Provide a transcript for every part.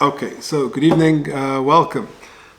Okay, so good evening, welcome.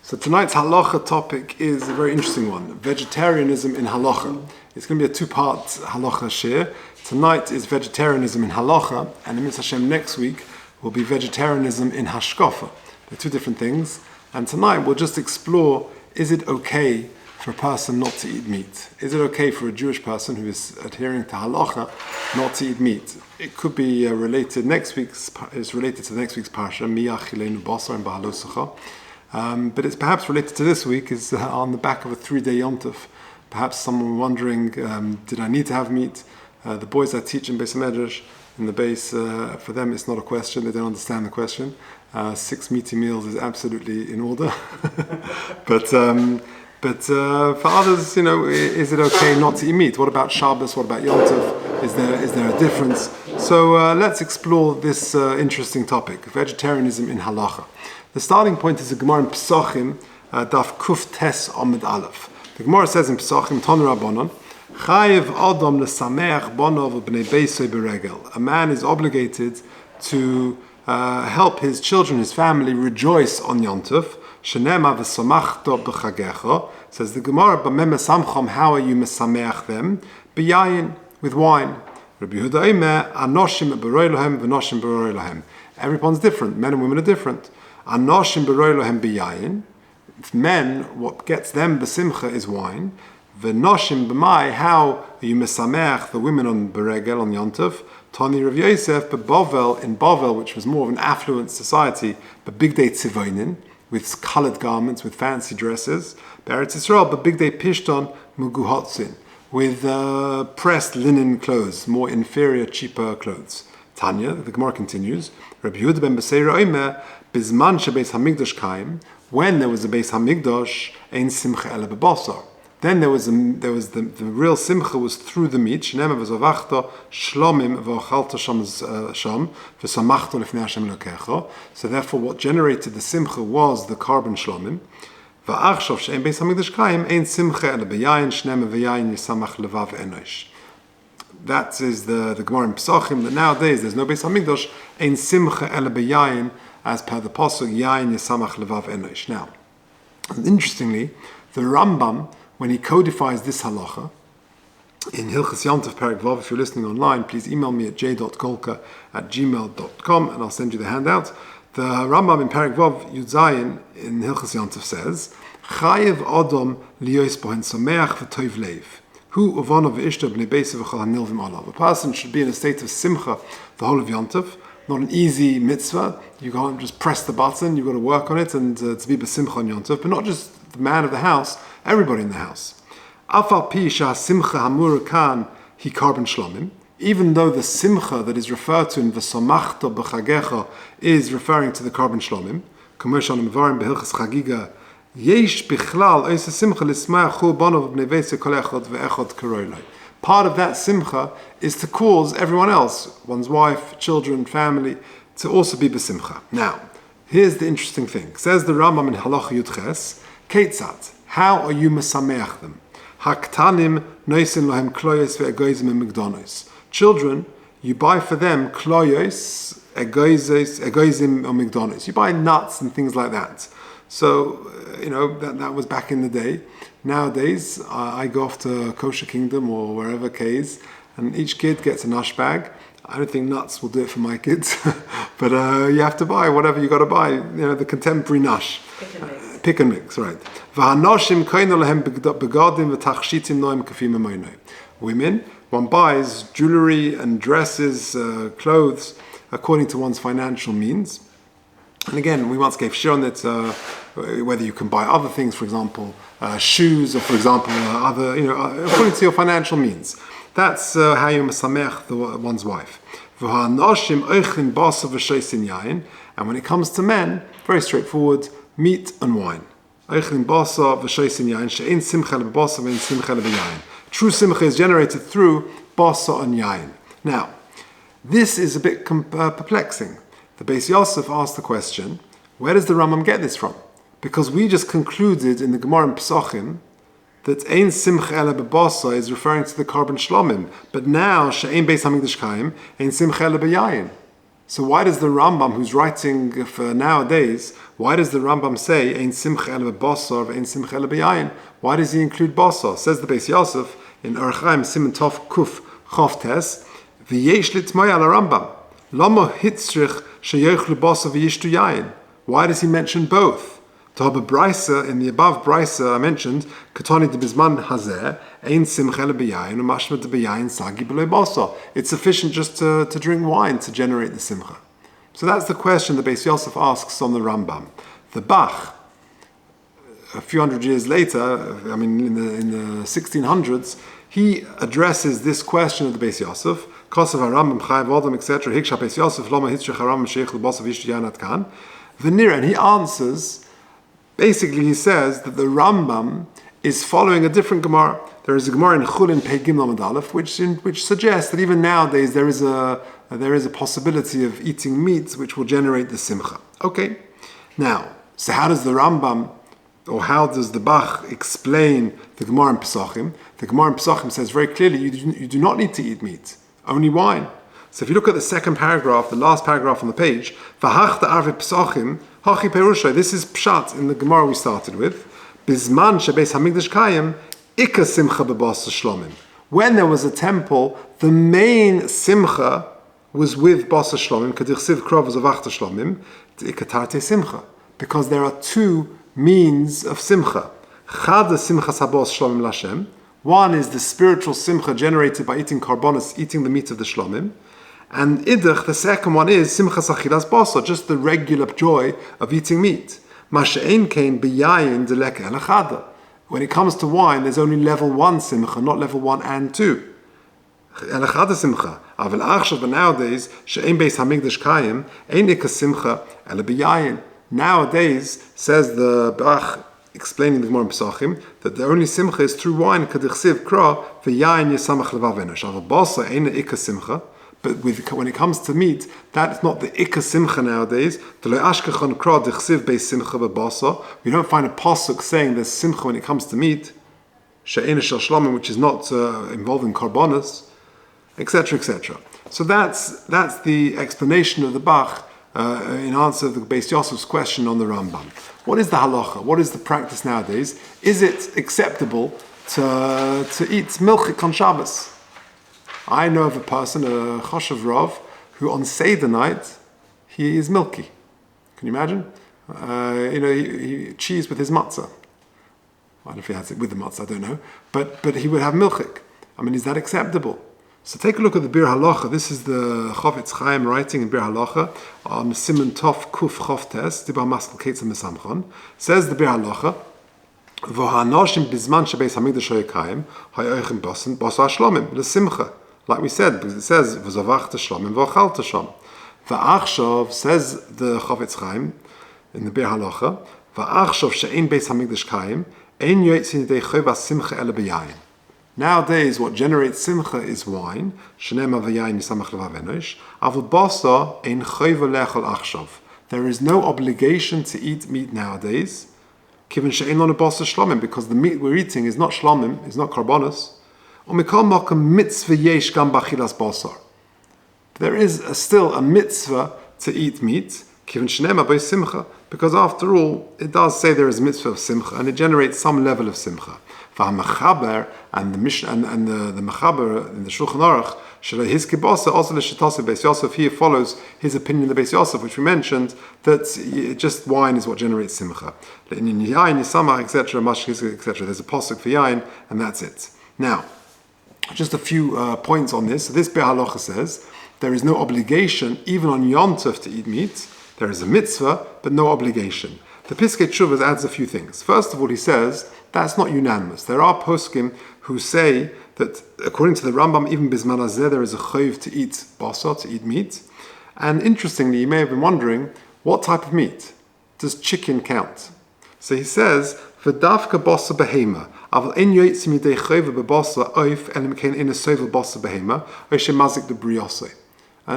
So tonight's halacha topic is a very interesting one, vegetarianism in halacha. It's going to be a two-part halacha share. Tonight is vegetarianism in halacha, and in Mitzvah Hashem next week will be vegetarianism in hashkafa. They're two different things, and tonight we'll just explore, is it okay for a person not to eat meat? Is it okay for a Jewish person who is adhering to halacha not to eat meat? It could be related to next week's parsha, Miyachilenu basar and Bahalosacha. But it's perhaps related to this week, is on the back of a 3-day yontif. Perhaps someone wondering, did I need to have meat? The boys I teach in Beis HaMedrash, in the base, for them it's not a question, they don't understand the question. 6 meaty meals is absolutely in order. But for others, is it okay not to eat meat? What about Shabbos? What about Yom Tov? Is there a difference? So let's explore this interesting topic, vegetarianism in halacha. The starting point is the Gemara in Pesachim, Daf Kuf Tes Amud Aleph. The Gemara says in Pesachim, Ton Rabbanon, Chayev Adam lesameach bonov b'nei beisoi beregel. A man is obligated to help his children, his family, rejoice on Yom Tov. Shenema v'samachto b'chagecha. Says the Gemara, b'mem mesamchom, how are you mesameach them? B'yayin, with wine. Rabbi Yehuda Omer, anoshim b'roi lohem v'noshim b'roi lohem. Everyone's different. Men and women are different. Anoshim b'roi lohem b'yayin. Men, what gets them b'simcha is wine. V'noshim b'mai, how are you mesameach the women on beregel, on Yom Tov? Tani Rav Yosef, b'Bavel, in Bavel, which was more of an affluent society, but big day tzivonin, with colored garments, with fancy dresses. Be'eretz Yisrael, but big day pishton muguhotzin, with pressed linen clothes, more inferior, cheaper clothes. Tanya, the Gemara continues, Rabbi Yehuda ben Beseira Omer, bizman shebeis hamikdash kaim, when there was a Beis Hamikdash, ein simcha ele bebasar. Then there was the real simcha was through the meat. Shnema v'zavachta shlomim v'ochalta sham v'samachta lifnei Hashem Elokecha. So therefore, what generated the simcha was the carbon shlomim. V'achshav she'en beis hamikdash kaim ein simcha ele beyayin shnema v'yayin yisamach levav enosh. That is the Gemara in Pesachim, that nowadays there's no beis hamikdash ein simcha ele beyayin, as per the pasuk yayin yisamach levav enosh. Now, interestingly, the Rambam, when he codifies this halacha, in Hilchas Yom Tov Perek Vav, if you're listening online, please email me at j.golker@gmail.com and I'll send you the handout. The Rambam in Perek Vav, Yud Zayin, in Hilchas Yom Tov says, Chayev Adam liyos bohen someach v'toiv leiv. Hu uvanav v'ishto b'nei beisav v'chol hanilvim alav. A person should be in a state of simcha the whole of Yom Tov. Not an easy mitzvah. You can't just press the button. You've got to work on it and to be b'simcha on Yom Tov. But not just the man of the house, everybody in the house. Afal pi simcha hamur kan hi carbon shlomim. Even though the simcha that is referred to in v'samachta b'chagecha is referring to the carbon shlomim, commercial mevarim behilchas chagiga, yesh bichlal oisa simcha lismach hu banov b'nei veise kol echad ve'echad karoilai. Part of that simcha is to cause everyone else, one's wife, children, family, to also be b'simcha. Now, here's the interesting thing. Says the Rambam in Halacha Yud Ches, Ketzat, how are you mesameach them? Haktanim noisin lohem kloyos ve'egoizim migdonos. Children, you buy for them kloyos, egoizim or migdonos. You buy nuts and things like that. So, that was back in the day. Nowadays, I go off to Kosher Kingdom or wherever K's, and each kid gets a nush bag. I don't think nuts will do it for my kids, but you have to buy whatever you got to buy. The contemporary nush. Pick and mix, right. Women, one buys jewelry and dresses, clothes, according to one's financial means. And again, we once gave shir on it, whether you can buy other things, for example, shoes, or for example, other, according to your financial means. That's how you mesamech one's wife. And when it comes to men, very straightforward, meat and wine. True simcha is generated through basa and yain. Now, this is a bit perplexing. The Beis Yosef asked the question, where does the Rambam get this from? Because we just concluded in the Gemara in Pesachim that ein simcha ele bebasa is referring to the carbon shlomim, but now she'ein beis hamikdash kaim ein simcha ele beyayin. So why does the Rambam, who's writing for nowadays, why does the Rambam say Ein simcha el b'basar Ein simcha el b'yayin? Why does he include basar? Says the Beis Yosef in Orach Chaim Siman Tov Kuf Chof Tes v'yesh litmay al Rambam lama hitzrich sheyochlu basar v'yishtu yayin. Why does he mention both? To have a brisa in the above brisa I mentioned, Katani de Bizman Hazer, Ein Simcha le B'yayin, Mashma de B'yayin Sagi B'lo Basar. It's sufficient just to drink wine to generate the Simcha. So that's the question the Beis Yosef asks on the Rambam. The Bach, a few hundred years later, I mean in the 1600s, he addresses this question of the Beis Yosef, Kosav HaRambam, Chayav Adam, etc., Hiksha Beis Yosef, Loma Hitzrich HaRambam, Sheich L'Basar V'yishtu Yayin Atkan. V'nira, and he answers. Basically, he says that the Rambam is following a different Gemara. There is a Gemara in Chulin Pei Gimel Amud Aleph, which suggests that even nowadays there is a possibility of eating meat which will generate the simcha. Okay, now, so how does the Rambam, or how does the Bach explain the Gemara in Pesachim? The Gemara in Pesachim says very clearly you do not need to eat meat, only wine. So if you look at the second paragraph, the last paragraph on the page, V'hachta arve Pesachim, hachi perusha. This is pshat in the Gemara we started with. Bizman shebeis hamikdash kayim, ikka simcha bebasa shlomim. When there was a temple, the main simcha was with basa shlomim, k'dichsiv krov zavachta shlomim, ikka tarte simcha. Because there are two means of simcha. Chad simcha sabos shlomim lashem. One is the spiritual simcha generated by eating karbonos, eating the meat of the shlomim. And idach, the second one is simchas achilas basar, just the regular joy of eating meat. Masha'ein kain b'yayin delek el achada. When it comes to wine, there's only level 1 simcha, not level 1 and 2. El achada simcha. Aval achshav, but nowadays, she'ein beis hamikdash kayim, ein ikka simcha el b'yayin. Nowadays, says the Bach, explaining the Gemara in Pesachim, that the only simcha is through wine, k'dichsiv kra, v'yayin yisamach levavenosh. Aval basar ein ikka simcha. But when it comes to meat, that's not the ikka simcha nowadays. We don't find a pasuk saying there's simcha when it comes to meat, which is not involving karbonos, etc., etc. So that's the explanation of the Bach in answer to the Beis Yosef's question on the Rambam. What is the halacha? What is the practice nowadays? Is it acceptable to eat milchik on Shabbos? I know of a person, a choshev rav, who on Seder night, he is milky. Can you imagine? He cheese with his matzah. I don't know if he has it with the matzah, I don't know. But he would have milchik. I mean, is that acceptable? So take a look at the Bir Halacha. This is the Chofetz Chaim writing in Bir Halacha on Siman Tov Kuf Chof Tes, Dibar Maskel Ketzah Mesamchon. Says the Bir Halacha, V'ha'anoshim bizman shebeis hamikdash hayekayim, hay'oichem basar shlomim, l'simcha. Like we said, because it says, V'zavachta shlomim v'ochalta shom. V'achshav, says the Chofetz Chaim, in the Bir Halacha, V'achshav she'ein beis hamikdash kayim, ein yotzin yidei chova simcha ele b'yayin. Nowadays, what generates simcha is wine, shenema v'yayin yisamach levavenosh, avul basar ein chova lechol achshav. There is no obligation to eat meat nowadays, given she'ein lona basar shlomim, because the meat we're eating is not shlomim, is not karbonos. There is still a mitzvah to eat meat, because after all, it does say there is a mitzvah of simcha, and it generates some level of simcha. And the Mishnah and the Mechaber in the Shulchan Aruch, Beis Yosef here follows his opinion, the Beis Yosef, which we mentioned, that just wine is what generates simcha. Etc. There's a pasuk for yain, and that's it. Now, just a few points on this. So this Bir Halacha says there is no obligation, even on Yom Tov, to eat meat. There is a mitzvah, but no obligation. The Piskei Teshuvos adds a few things. First of all, he says that's not unanimous. There are poskim who say that, according to the Rambam, even Bizman Hazeh, there is a chayv to eat basar, to eat meat. And interestingly, you may have been wondering, what type of meat? Does chicken count? So he says, V'davka basar behema. And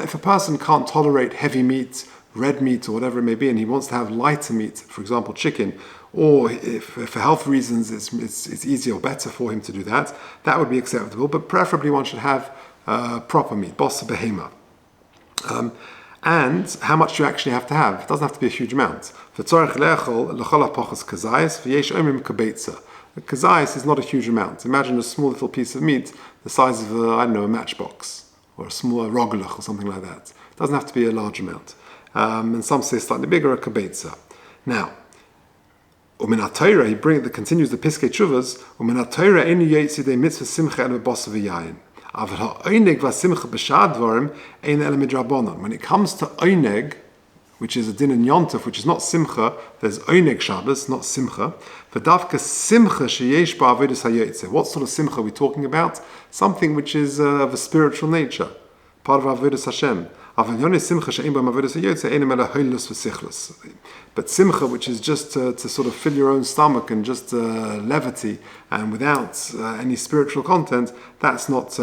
if a person can't tolerate heavy meat, red meat, or whatever it may be, and he wants to have lighter meat, for example, chicken, or if for health reasons it's easier or better for him to do that, that would be acceptable. But preferably one should have proper meat, basar behema. And how much do you actually have to have? It doesn't have to be a huge amount. The kazayis is not a huge amount. Imagine a small little piece of meat the size of a matchbox, or a small rogalach or something like that. It doesn't have to be a large amount. And some say slightly bigger, a kabetza. Now, Umin Torah, he continues the Piskei Tshuvas. Umin Torah eni yetzi de mitzvah simcha el b'basa v'yayin. Aval ha'oineg v'simcha b'shad dvarim ein el midrabanan. When it comes to oineg, which is a din in Yontef, which is not simcha, there's oineg Shabbos, not simcha. V'davka simcha sheyesh ba'avodus hayotze. What sort of simcha are we talking about? Something which is of a spiritual nature, part of avodas Hashem. But simcha, which is just to sort of fill your own stomach and just levity and without any spiritual content, that's not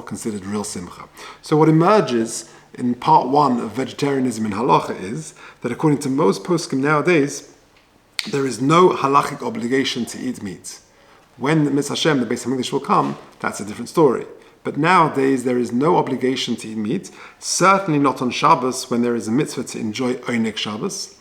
considered real simcha. So what emerges in part 1 of vegetarianism in halacha is that according to most poskim nowadays, there is no halachic obligation to eat meat. When the Mitzvah Hashem, the Beis HaMikdash will come, that's a different story. But nowadays, there is no obligation to eat meat, certainly not on Shabbos when there is a mitzvah to enjoy Oineg Shabbos,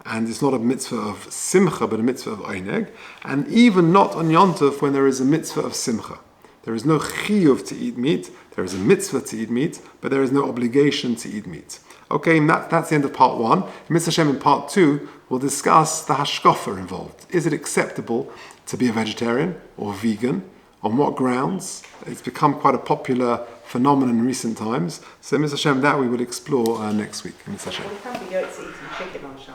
and it's not a mitzvah of Simcha, but a mitzvah of Oineg, and even not on Yom Tov when there is a mitzvah of Simcha. There is no chiyuv to eat meat, there is a mitzvah to eat meat, but there is no obligation to eat meat. Okay, and that's the end of part 1. Mitzvah Hashem in part 2, we'll discuss the hashkafa involved. Is it acceptable to be a vegetarian or vegan? On what grounds? It's become quite a popular phenomenon in recent times. So, Mr. Hashem, that we will explore next week. Mr. Hashem. Well, you can't be eating chicken on Shabbos.